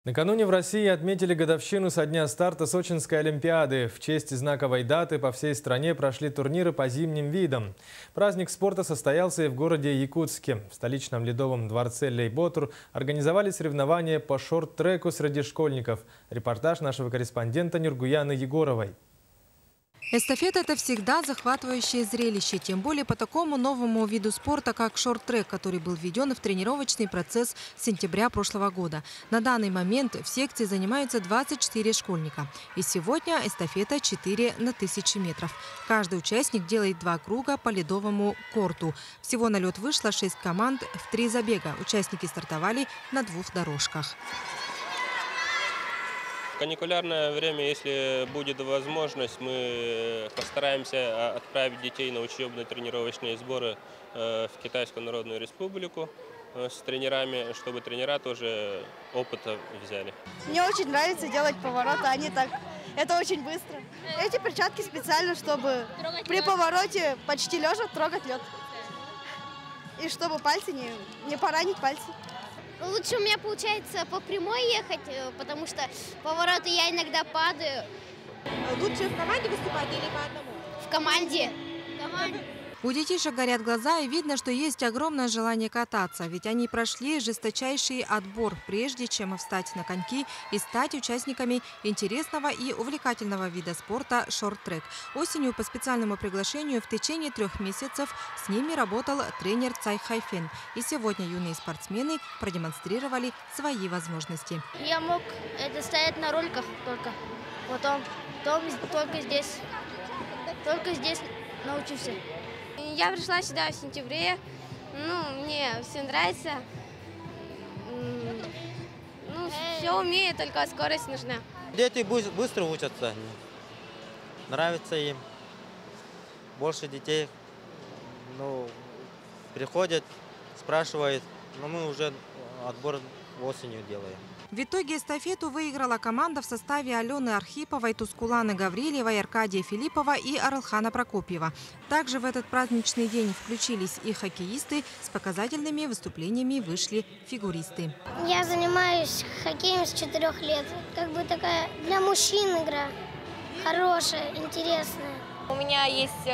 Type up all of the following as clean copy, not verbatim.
Накануне в России отметили годовщину со дня старта Сочинской Олимпиады. В честь знаковой даты по всей стране прошли турниры по зимним видам. Праздник спорта состоялся и в городе Якутске. В столичном ледовом дворце Лейботур организовали соревнования по шорт-треку среди школьников. Репортаж нашего корреспондента Нургуяны Егоровой. Эстафета – это всегда захватывающее зрелище, тем более по такому новому виду спорта, как шорт-трек, который был введен в тренировочный процесс с сентября прошлого года. На данный момент в секции занимаются 24 школьника. И сегодня эстафета 4 на 1000 метров. Каждый участник делает 2 круга по ледовому корту. Всего на лед вышло 6 команд в 3 забега. Участники стартовали на 2 дорожках. В каникулярное время, если будет возможность, мы постараемся отправить детей на учебно-тренировочные сборы в Китайскую Народную Республику с тренерами, чтобы тренера тоже опыта взяли. Мне очень нравится делать повороты, это очень быстро. Эти перчатки специально, чтобы при повороте почти лежа трогать лед. И чтобы пальцы не поранить пальцы. Лучше у меня получается по прямой ехать, потому что повороты я иногда падаю. Лучше в команде выступать или по одному? В команде. У детишек горят глаза, и видно, что есть огромное желание кататься. Ведь они прошли жесточайший отбор, прежде чем встать на коньки и стать участниками интересного и увлекательного вида спорта шорт-трек. Осенью по специальному приглашению в течение 3 месяцев с ними работал тренер Цай Хайфен. И сегодня юные спортсмены продемонстрировали свои возможности. Я мог стоять на роликах только. Потом только здесь научился. Я пришла сюда в сентябре. Мне все нравится. Все умею, только скорость нужна. Дети быстро учатся. Нравится им. Больше детей приходят, спрашивают. Но мы уже отбор осенью делаем. В итоге эстафету выиграла команда в составе Алены Архиповой, Тускуланы Гаврилевой, Аркадия Филиппова и Аралхана Прокопьева. Также в этот праздничный день включились и хоккеисты. С показательными выступлениями вышли фигуристы. Я занимаюсь хоккеем с 4 лет. Такая для мужчин игра. Хорошая, интересная. У меня есть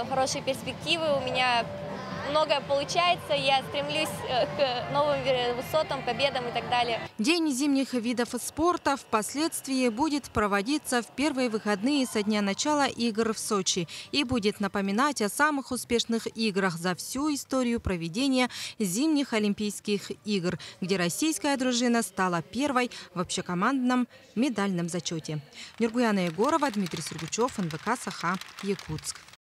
хорошие перспективы, у меня многое получается, я стремлюсь к новым высотам, победам и так далее. День зимних видов спорта впоследствии будет проводиться в первые выходные со дня начала игр в Сочи и будет напоминать о самых успешных играх за всю историю проведения зимних Олимпийских игр, где российская дружина стала первой в общекомандном медальном зачете. Нургуяна Егорова, Дмитрий Сургучев, НВК «Саха», Якутск.